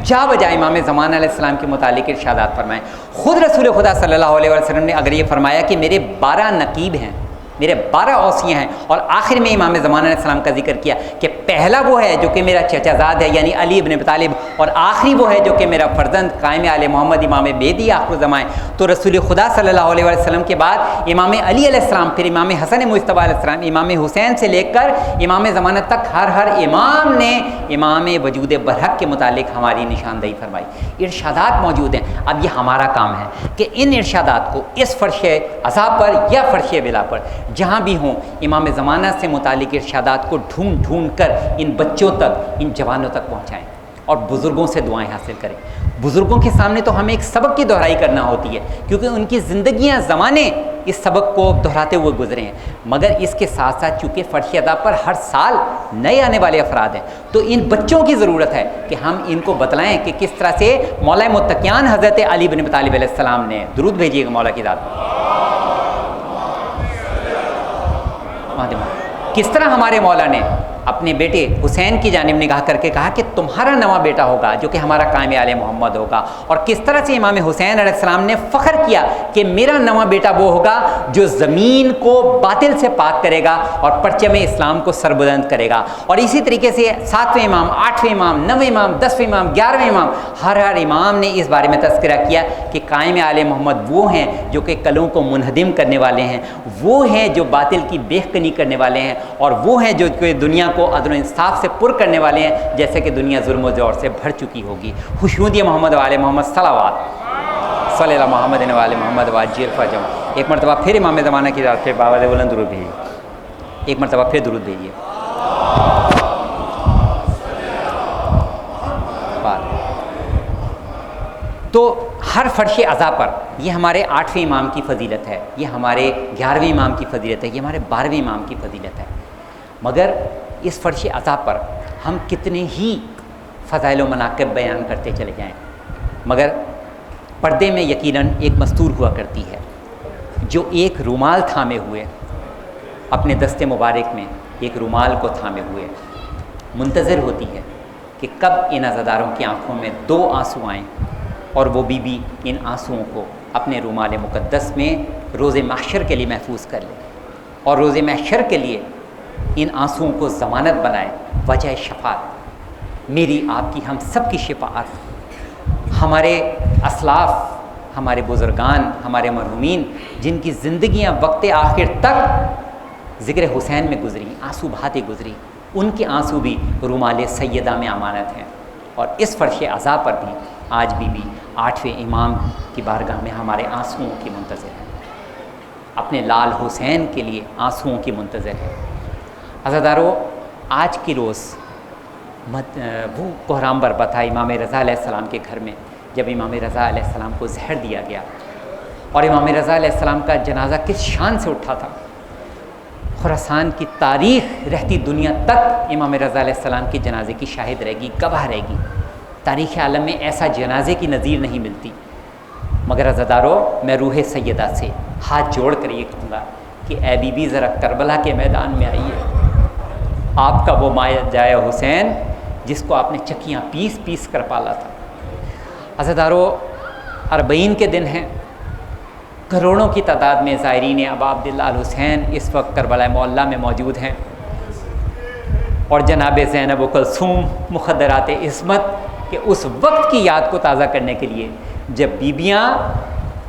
جا بجائے امام زمانہ علیہ السلام کے متعلق ارشادات فرمائے۔ خود رسول خدا صلی اللہ علیہ وسلم نے اگر یہ فرمایا کہ میرے 12 نقیب ہیں، میرے 12 اوصیاء ہیں، اور آخر میں امام زمانہ علیہ السلام کا ذکر کیا کہ پہلا وہ ہے جو کہ میرا چچا زاد ہے یعنی علی ابن ابی طالب، اور آخری وہ ہے جو کہ میرا فرزند قائم آل محمد امام مہدی آخر الزمان۔ تو رسول خدا صلی اللہ علیہ وسلم کے بعد امام علی علیہ السلام، پھر امام حسن مجتبی علیہ السلام، امام حسین سے لے کر امام زمانہ تک ہر امام نے امام وجود برحق کے متعلق ہماری نشاندہی فرمائی، ارشادات موجود ہیں۔ اب یہ ہمارا کام ہے کہ ان ارشادات کو اس فرش عزا پر یا فرش ولا پر جہاں بھی ہوں امام زمانہ سے متعلق ارشادات کو ڈھونڈ کر ان بچوں تک، ان جوانوں تک پہنچائیں اور بزرگوں سے دعائیں حاصل کریں۔ بزرگوں کے سامنے تو ہمیں ایک سبق کی دہرائی کرنا ہوتی ہے کیونکہ ان کی زندگیاں، زمانے اس سبق کو دہراتے ہوئے گزرے ہیں، مگر اس کے ساتھ ساتھ چونکہ فرش ادا پر ہر سال نئے آنے والے افراد ہیں تو ان بچوں کی ضرورت ہے کہ ہم ان کو بتلائیں کہ کس طرح سے مولا متقیان حضرت علی بن ابی طالب علیہ السلام نے، درود بھیجیے گا مولا کی ذات پر، کس طرح ہمارے مولا نے اپنے بیٹے حسین کی جانب نگاہ کر کے کہا کہ تمہارا نواں بیٹا ہوگا جو کہ ہمارا قائم آل محمد ہوگا، اور کس طرح سے امام حسین علیہ السلام نے فخر کیا کہ میرا نواں بیٹا وہ ہوگا جو زمین کو باطل سے پاک کرے گا اور پرچم اسلام کو سربلند کرے گا۔ اور اسی طریقے سے 7ویں امام، 8ویں امام، 9ویں امام، 10ویں امام، 11ویں امام، ہر امام نے اس بارے میں تذکرہ کیا کہ قائم آل محمد وہ ہیں جو کہ کلوں کو منہدم کرنے والے ہیں، وہ ہیں جو باطل کی بیخکنی کرنے والے ہیں، اور وہ ہیں جو کہ دنیا کو عدل و انصاف سے پر کرنے والے ہیں جیسے کہ دنیا ظلم و جور سے بھر چکی ہوگی۔ خوشنودی محمد وآل محمد صلوات صلی اللہ محمد وآل محمد واجر فجم۔ ایک مرتبہ پھر امام زمانہ کی ذات پہ بابا بلند درود بھیجیے، ایک مرتبہ پھر درود بھیجیے۔ تو ہر فرش عزا پر یہ ہمارے 8ویں امام کی فضیلت ہے، یہ ہمارے 11ویں امام کی فضیلت ہے، یہ ہمارے 12ویں امام کی فضیلت ہے، مگر اس فرش عزا پر ہم کتنے ہی فضائل و مناقب بیان کرتے چلے جائیں، مگر پردے میں یقیناً ایک مستور ہوا کرتی ہے جو ایک رومال تھامے ہوئے، اپنے دست مبارک میں ایک رومال کو تھامے ہوئے منتظر ہوتی ہے کہ کب ان عزاداروں کی آنکھوں میں 2 آنسو آئیں اور وہ بی بی ان آنسوؤں کو اپنے رومال مقدس میں روز محشر کے لیے محفوظ کر لے اور روز محشر کے لیے ان آنسوؤں کو ضمانت بنائے، وجہ شفاعت میری آپ کی ہم سب کی شفاعت۔ ہمارے اسلاف، ہمارے بزرگان، ہمارے مرحومین جن کی زندگیاں وقت آخر تک ذکر حسین میں گزری، آنسو بہاتے گزری، ان کے آنسو بھی رومال سیدہ میں امانت ہیں، اور اس فرش عزا پر بھی آج بھی 8ویں امام کی بارگاہ میں ہمارے آنسوؤں کی منتظر ہے، اپنے لال حسین کے لیے آنسوؤں کی منتظر ہے۔ عزادارو، آج کی روز وہ کوہرام برپا تھا امام رضا علیہ السلام کے گھر میں جب امام رضا علیہ السلام کو زہر دیا گیا، اور امام رضا علیہ السلام کا جنازہ کس شان سے اٹھا تھا۔ خراسان کی تاریخ رہتی دنیا تک امام رضا علیہ السلام کے جنازے کی شاہد رہے گی، گواہ رہے گی، تاریخ عالم میں ایسا جنازے کی نظیر نہیں ملتی۔ مگر عزادارو، میں روح سیدہ سے ہاتھ جوڑ کر یہ کہوں گا کہ اے بی بی ذرا کربلا کے میدان میں آئیے، آپ کا وہ مایا جایا حسین جس کو آپ نے چکیاں پیس پیس کر پالا تھا۔ عزیزدارو، 40 کے دن ہیں، کروڑوں کی تعداد میں زائرین ابا عبداللہ الحسین اس وقت کربلا معلیٰ میں موجود ہیں، اور جناب زینب و کلثوم مخدرات عصمت کے اس وقت کی یاد کو تازہ کرنے کے لیے جب بیبیاں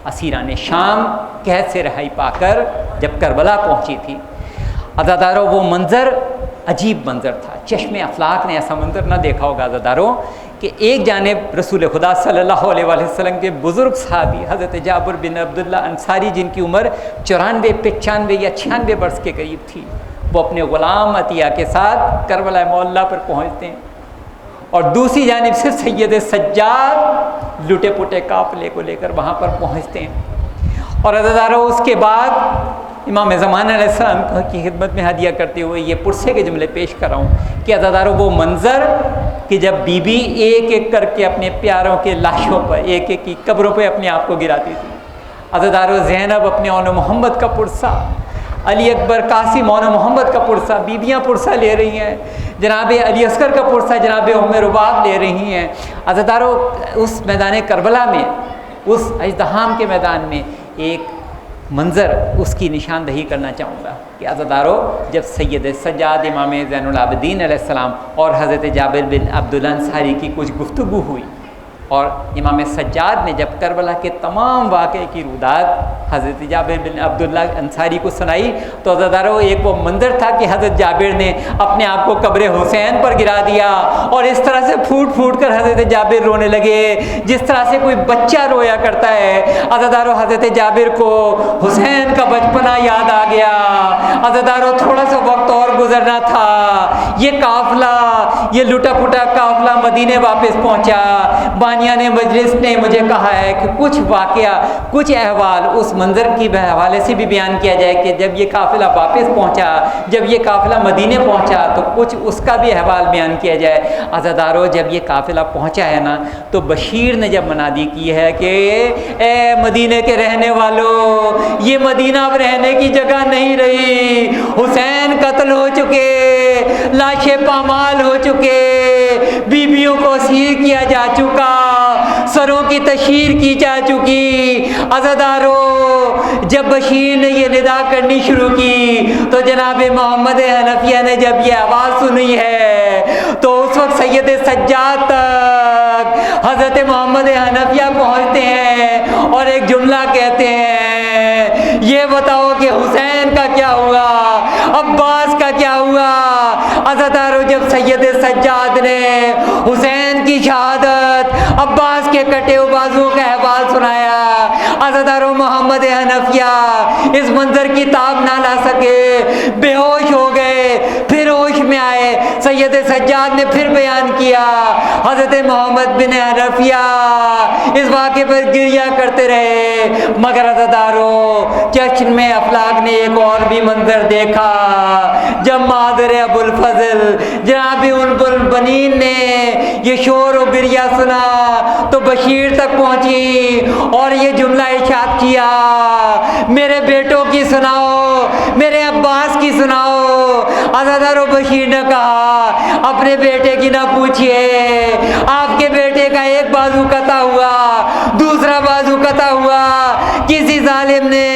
اسیران شام قید سے رہائی پا کر جب کربلا پہنچی تھی، عزیزدارو وہ منظر عجیب منظر تھا، چشم افلاک نے ایسا منظر نہ دیکھا ہوگا عزیزدارو، کہ ایک جانب رسول خدا صلی اللہ علیہ وآلہ وسلم کے بزرگ صحابی حضرت جابر بن عبداللہ انصاری، جن کی عمر 94 95 یا 96 برس کے قریب تھی، وہ اپنے غلام عطیہ کے ساتھ کربلا معلیٰ پر پہنچتے ہیں، اور دوسری جانب سے سید سجاد لٹے پٹے قافلے کو لے کر وہاں پر پہنچتے ہیں۔ اور عزیزدارو، اس کے بعد امام زمانہ علیہ السلام کی خدمت میں ہدیہ کرتے ہوئے یہ پرسے کے جملے پیش کر رہا ہوں کہ عزیزدارو وہ منظر کہ جب بی بی ایک ایک کر کے اپنے پیاروں کے لاشوں پر، ایک ایک کی قبروں پہ اپنے آپ کو گراتی تھی۔ عزیزدارو، زینب اپنے اون محمد کا پرسہ، علی اکبر، قاسم، اون محمد کا پرسہ، بیبیاں پرسہ لے رہی ہیں، جناب علی اصغر کا پرسہ جناب ام رباب لے رہی ہیں۔ عزیزدارو، اس میدان کربلا میں، اس اژدہام کے میدان میں ایک منظر اس کی نشاندہی کرنا چاہوں گا کہ عزیزدارو، جب سید سجاد امام زین العابدین علیہ السلام اور حضرت جابر بن عبداللہ انصاری کی کچھ گفتگو ہوئی، اور امام سجاد نے جب کربلا کے تمام واقعے کی روداد حضرت جابر بن عبداللہ انصاری کو سنائی، تو عزیزدارو ایک وہ منظر تھا کہ حضرت جابر نے اپنے آپ کو قبر حسین پر گرا دیا، اور اس طرح سے پھوٹ پھوٹ کر حضرت جابر رونے لگے جس طرح سے کوئی بچہ رویا کرتا ہے۔ عزیزدارو، حضرت جابر کو حسین کا بچپنا یاد آ گیا۔ عزیزدارو، تھوڑا سا وقت اور گزرنا تھا، یہ قافلہ، یہ لٹا پٹا قافلہ مدینے واپس پہنچا۔ بانیان مجلس نے مجھے کہا ہے کہ کچھ واقعہ، کچھ احوال اس منظر کی حوالے سے بھی بیان کیا جائے کہ جب یہ قافلہ واپس پہنچا، جب یہ قافلہ مدینے پہنچا تو کچھ اس کا بھی احوال بیان کیا جائے۔ عزیزدارو، جب یہ قافلہ پہنچا ہے نا، تو بشیر نے جب منادی کی ہے کہ اے مدینے کے رہنے والوں، یہ مدینہ اب رہنے کی جگہ نہیں رہی، حسین قتل ہو چکے، لاشیں پامال ہو چکے، بیویوں کو اسیر کیا جا چکا، سروں کی تشہیر کی جا چکی۔ عزیزدارو، جب بشیر نے یہ ندا کرنی شروع کی تو جناب محمد حنفیہ نے جب یہ آواز سنی ہے تو اس وقت سید سجاد تک حضرت محمد حنفیہ پہنچتے ہیں اور ایک جملہ کہتے ہیں، یہ بتاؤ کہ حسین کا کیا ہوا، عباس کا کیا ہوا۔ عزیزدارو، جب سید سجاد نے حسین کی شہادت، عباس کے کٹے ہوئے بازوؤں کا احوال سنایا، عزیزدارو محمد حنفیہ اس منظر کی تاب نہ لا سکے، بے ہوش ہو گئے، پھر ہوش میں آئے، سید سجاد نے پھر بیان کیا، حضرت محمد بن حنفیہ اس واقعے پر گریہ کرتے رہے، مگر عزیزدارو چشم میں افلاک نے ایک اور بھی منظر دیکھا، جب مادر ابو الفضل جناب البنین نے یہ شور و گریہ سنا تو بشیر تک پہنچی اور یہ جملہ ارشاد کیا، میرے بیٹوں کی سناؤ، میرے عباس کی سناؤ۔ عزیزدارو، بشیر نے کہا اپنے بیٹے کی نہ پوچھئے، آپ کے بیٹے کا ایک بازو قطع ہوا، دوسرا بازو قطع ہوا، کسی ظالم نے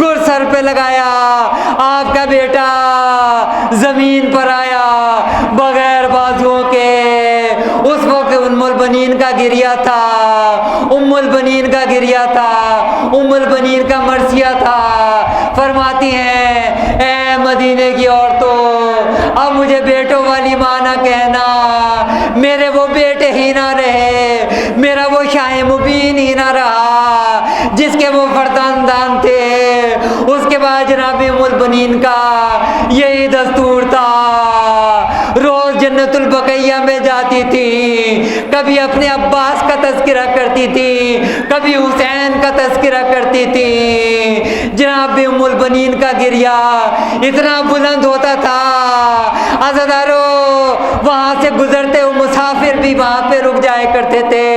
گر سر پہ لگایا، آپ کا بیٹا زمین پر آیا بغیر بازوؤں کے۔ اس وقت ام البنین کا گریہ تھا، ام البنین کا گریہ تھا، ام البنین کا مرثیہ تھا۔ فرماتی ہیں، اے مدینے کی عورتوں، اب مجھے بیٹوں والی ماں نہ کہنا، میرے وہ بیٹے ہی نہ رہے، میرا وہ شاہ مبین ہی نہ رہا جس کے وہ فرزندان تھے۔ اس کے بعد جناب ام البنین کا یہی دستور تھا، روز جنت البقیہ میں جاتی تھی، کبھی اپنے عباس کا تذکرہ کرتی تھی، کبھی حسین کا تذکرہ کرتی تھی۔ جناب ام البنین کا گریہ اتنا بلند ہوتا تھا، عزیزدارو وہاں سے گزرتے ہوئے مسافر بھی وہاں پہ رک جائے کرتے تھے،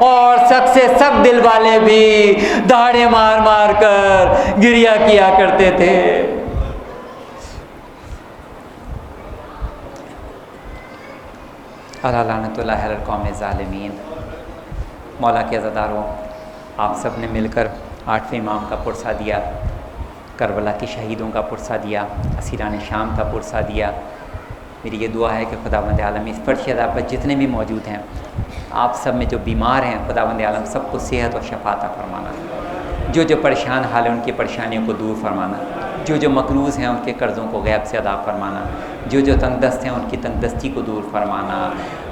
اور سخت سے سخت دل والے بھی دہاڑے مار مار کر گریہ کیا کرتے تھے۔ اللہ لعنت اللہ علی القوم الظالمین۔ مولا کے عزاداروں، آپ سب نے مل کر 8ویں امام کا پرسہ دیا، کربلا کے شہیدوں کا پرسہ دیا، اسیران شام کا پرسہ دیا۔ میری یہ دعا ہے کہ خداوند عالم اس فرش عذاب پر جتنے بھی موجود ہیں، آپ سب میں جو بیمار ہیں، خداوند عالم سب کو صحت و شفا عطا فرمانا، جو پریشان حال ہیں ان کی پریشانیوں کو دور فرمانا، جو مقروض ہیں ان کے قرضوں کو غیب سے ادا فرمانا، جو تنگ دست ہیں ان کی تنگ دستی کو دور فرمانا،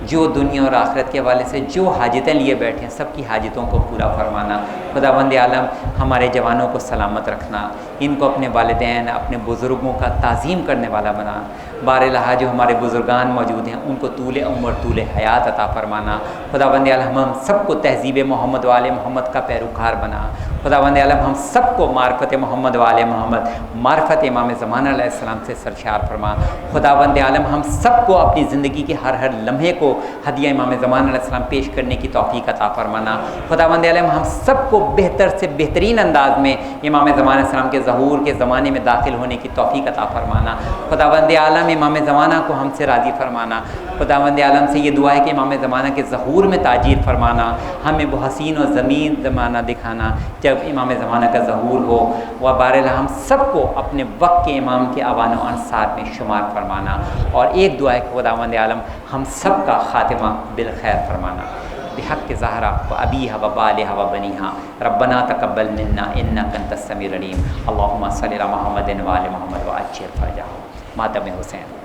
جو دنیا اور آخرت کے حوالے سے جو حاجتیں لیے بیٹھے ہیں سب کی حاجتوں کو پورا فرمانا۔ خداوند عالم ہمارے جوانوں کو سلامت رکھنا، ان کو اپنے والدین اپنے بزرگوں کا تعظیم کرنے والا بنا۔ بارالہ جو ہمارے بزرگان موجود ہیں ان کو طول عمر طول حیات عطا فرمانا۔ خداوند عالم ہم سب کو تہذیب محمد و آل محمد کا پیروکار بنا۔ خداوند عالم ہم سب کو معرفت محمد و آل محمد، معرفت امام زمانہ علیہ السلام سے سرشار فرما۔ خداوند عالم ہم سب کو اپنی زندگی کے ہر لمحے کو ہدیہ امام زمانہ علیہ السلام پیش کرنے کی توفیق عطا فرمانا۔ خداوند عالم ہم سب کو بہتر سے بہترین انداز میں امام زمانہ علیہ السلام کے ظہور کے زمانے میں داخل ہونے کی توفیق عطا فرمانا۔ خداوند عالم امام زمانہ کو ہم سے راضی فرمانا۔ خداوند عالم سے یہ دعا ہے کہ امام زمانہ کے ظہور میں تاجیل فرمانا، ہمیں وہ حسین و زمین زمانہ دکھانا جب امام زمانہ کا ظہور ہو، و بہرحال ہم سب کو اپنے وقت کے امام کے اوان و انصار میں شمار فرمانا۔ اور ایک دعا ہے کہ خداوند عالم ہم سب کا خاتمہ بالخیر فرمانا۔ بحق زہرا و ابیہا و بالہا و بنیہا ربنا تقبل منا انک انت السمیع العلیم۔ اللہم صلی علی محمد و آل محمد و عجل فرجہ۔ ماتم حسین۔